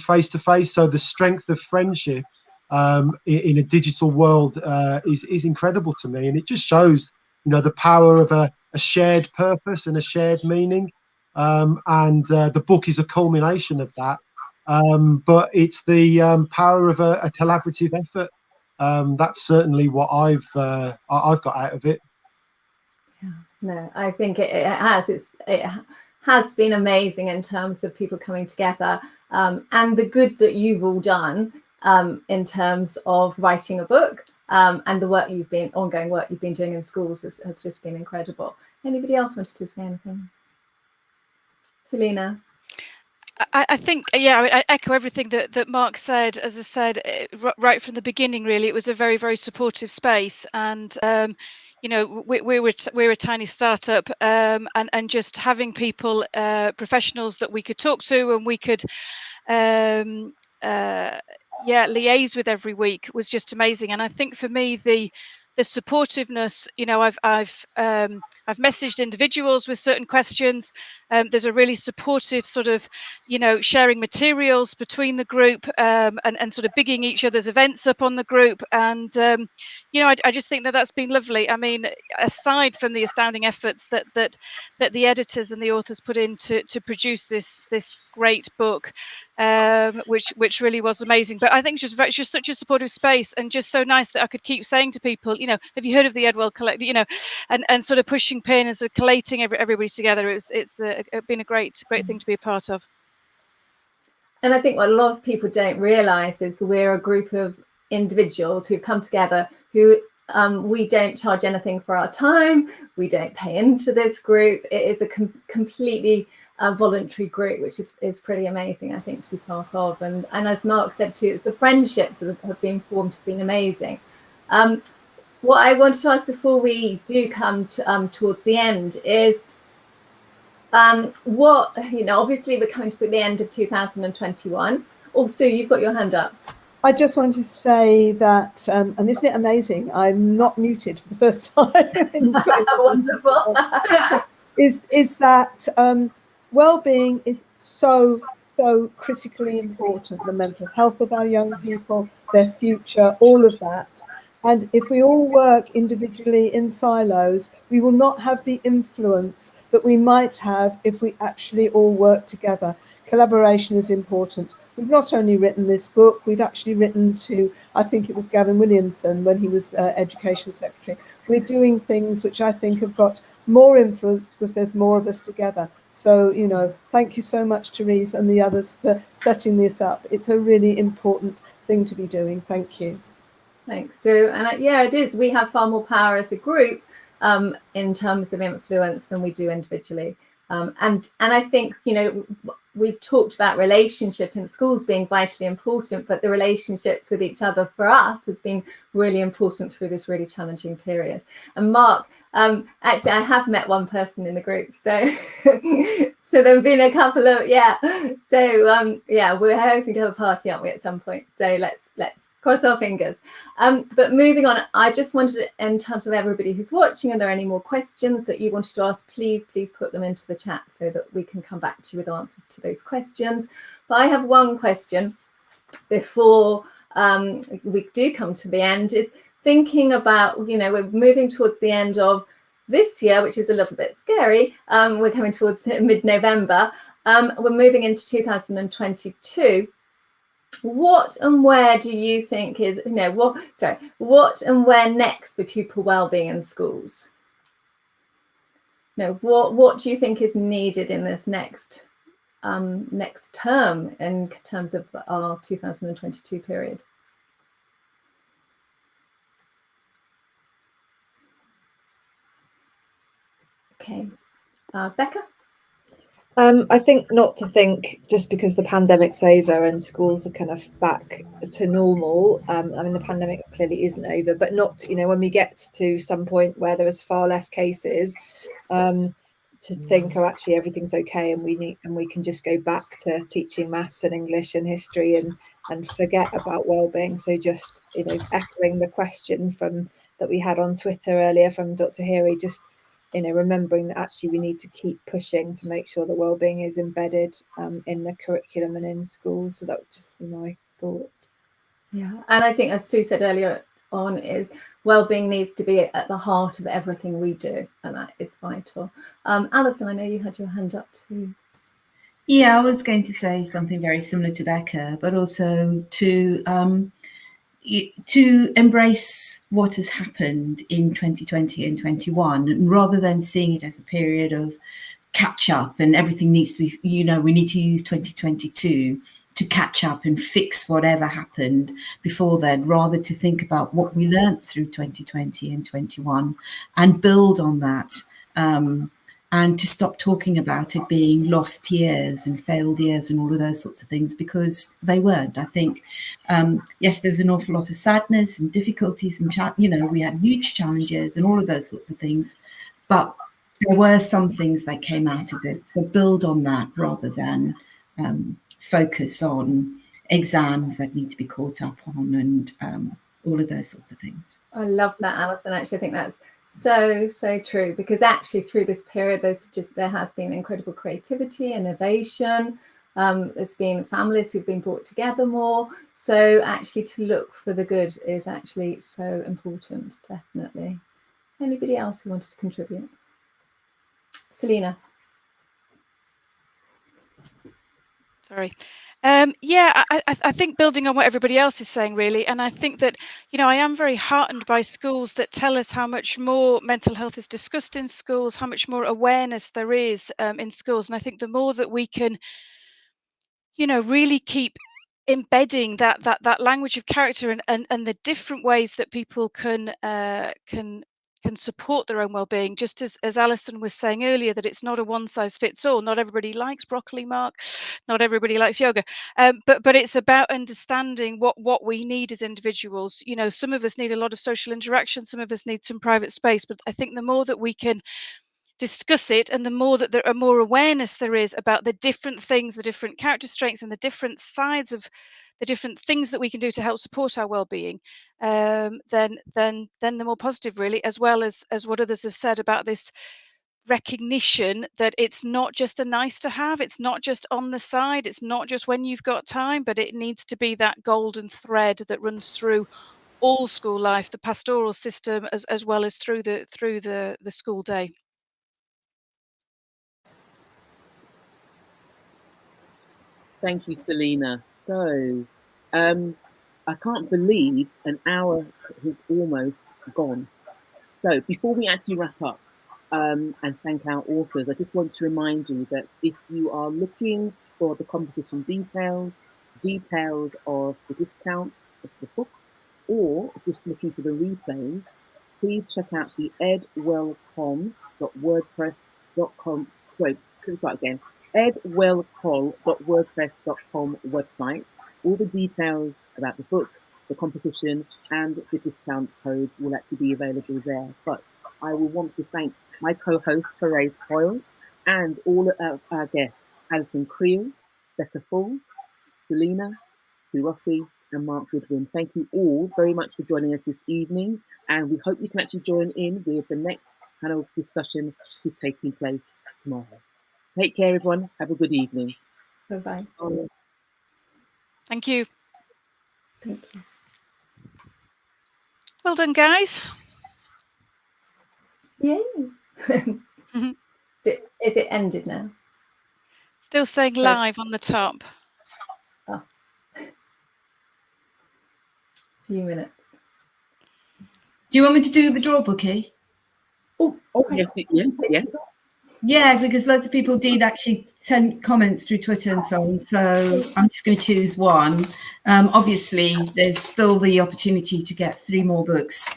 face to face. So the strength of friendship in a digital world is incredible to me, and it just shows, you know, the power of a shared purpose and a shared meaning. And the book is a culmination of that. But it's the power of a collaborative effort. That's certainly what I've got out of it. Yeah, no, I think it has been amazing in terms of people coming together, and the good that you've all done in terms of writing a book, and the ongoing work you've been doing in schools has just been incredible. Anybody else wanted to say anything? Selena? I think, yeah, I echo everything that Mark said. As I said, right from the beginning, really, it was a very, very supportive space. And, you know, we're a tiny startup, and just having people, professionals that we could talk to and we could, liaise with every week was just amazing. And I think for me, the supportiveness, you know, I've messaged individuals with certain questions. There's a really supportive sort of, you know, sharing materials between the group, and sort of bigging each other's events up on the group. And, you know, I just think that's been lovely. I mean, aside from the astounding efforts that the editors and the authors put in to produce this great book, which really was amazing. But I think it's just such a supportive space, and just so nice that I could keep saying to people, you know, have you heard of the Edwell Collective, you know, and sort of pushing pin and sort of collating everybody together. It's been a great thing to be a part of. And I think what a lot of people don't realise is we're a group of individuals who've come together who we don't charge anything for our time. We don't pay into this group. It is a completely voluntary group, which is pretty amazing, I think, to be part of. And as Mark said too, the friendships that have been formed have been amazing. What I wanted to ask before we do come to, towards the end is, what, you know, obviously we're coming to the end of 2021. Also, you've got your hand up. I just wanted to say that, and isn't it amazing? I'm not muted for the first time. Wonderful. is that well-being is so critically important. The mental health of our young people, their future, all of that. And if we all work individually in silos, we will not have the influence that we might have if we actually all work together. Collaboration is important. We've not only written this book, we've actually written to, I think it was Gavin Williamson when he was Education Secretary. We're doing things which I think have got more influence because there's more of us together. So, you know, thank you so much, Thérèse and the others, for setting this up. It's a really important thing to be doing. Thank you. Thanks. So, and yeah, it is. We have far more power as a group in terms of influence than we do individually. And I think, you know, we've talked about relationship in schools being vitally important, but the relationships with each other for us has been really important through this really challenging period. And Mark, actually, I have met one person in the group, so so there have been a couple of So yeah, we're hoping to have a party, aren't we, at some point? So let's cross our fingers. But moving on, I just wanted, in terms of everybody who's watching, are there any more questions that you wanted to ask? Please put them into the chat so that we can come back to you with answers to those questions. But I have one question before we do come to the end, is thinking about, you know, we're moving towards the end of this year, which is a little bit scary. We're coming towards mid-November. We're moving into 2022. What and where do you think is, you know, what and where next for pupil wellbeing in schools? No, what do you think is needed in this next term in terms of our 2022 period? Okay, Becca? I think not to think just because the pandemic's over and schools are kind of back to normal. I mean, the pandemic clearly isn't over, but not, you know, when we get to some point where there is far less cases, to think, oh, actually everything's okay, and we can just go back to teaching maths and English and history and forget about wellbeing. So just, you know, echoing the question that we had on Twitter earlier from Dr. Heary, just remembering that actually we need to keep pushing to make sure that wellbeing is embedded in the curriculum and in schools. So that would just be my thought. Yeah, and I think, as Sue said earlier on, is wellbeing needs to be at the heart of everything we do, and that is vital. Alison, I know you had your hand up too. Yeah, I was going to say something very similar to Becca, but also to embrace what has happened in 2020 and 21, and rather than seeing it as a period of catch up and everything needs to be, we need to use 2022 to catch up and fix whatever happened before then, rather to think about what we learned through 2020 and 21 and build on that, and to stop talking about it being lost years and failed years and all of those sorts of things, because they weren't. I think, yes, there's an awful lot of sadness and difficulties and, we had huge challenges and all of those sorts of things, but there were some things that came out of it. So build on that rather than focus on exams that need to be caught up on and all of those sorts of things. I love that, Alison. Actually, I think that's so true, because actually through this period there has been incredible creativity, innovation. There's been families who've been brought together more. So actually to look for the good is actually so important, definitely. Anybody else who wanted to contribute? Selena. Sorry. Yeah, I think building on what everybody else is saying, really, and I think that, I am very heartened by schools that tell us how much more mental health is discussed in schools, how much more awareness there is in schools. And I think the more that we can, really keep embedding that language of character and the different ways that people can support their own well-being, just as Alison was saying earlier, that it's not a one size fits all. Not everybody likes broccoli, Mark, not everybody likes yoga, but it's about understanding what we need as individuals. Some of us need a lot of social interaction, some of us need some private space, but I think the more that we can discuss it, and the more that there are more awareness there is about the different things, the different character strengths and the different sides of the different things that we can do to help support our well-being, then the more positive, really, as well as what others have said about this recognition that it's not just a nice to have, it's not just on the side, it's not just when you've got time, but it needs to be that golden thread that runs through all school life, the pastoral system, as well as through the school day. Thank you, Selena. So, I can't believe an hour has almost gone. So, before we actually wrap up and thank our authors, I just want to remind you that if you are looking for the competition details of the discount of the book, or just looking for the replays, please check out the edwellcom.wordpress.com. Wait, let's start again. edwellcol.wordpress.com website. All the details about the book, the competition, and the discount codes will actually be available there. But I will want to thank my co-host, Thérèse Hoyle, and all of our guests, Alison Kriel, Becca Faal, Selena, Roffey, and Mark Goodwin. Thank you all very much for joining us this evening, and we hope you can actually join in with the next panel discussion which is taking place tomorrow. Take care, everyone. Have a good evening. Bye-bye. Thank you. Thank you. Well done, guys. Yay. Is it ended now? Still saying live on the top. Oh. Few minutes. Do you want me to do the draw, Bukky? Oh, yes. Yeah, because loads of people did actually send comments through Twitter and so on. So I'm just going to choose one. Obviously, there's still the opportunity to get 3 more books.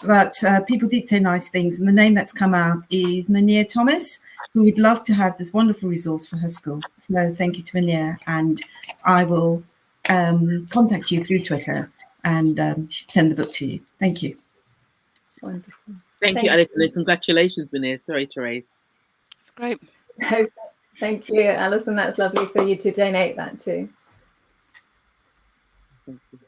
But people did say nice things. And the name that's come out is Mania Thomas, who would love to have this wonderful resource for her school. So thank you to Mania. And I will contact you through Twitter and send the book to you. Thank you. Wonderful. Thank you, Alison. Congratulations, Mania. Sorry, Thérèse. It's great. No, thank you, Alison. That's lovely for you to donate that too. Thank you.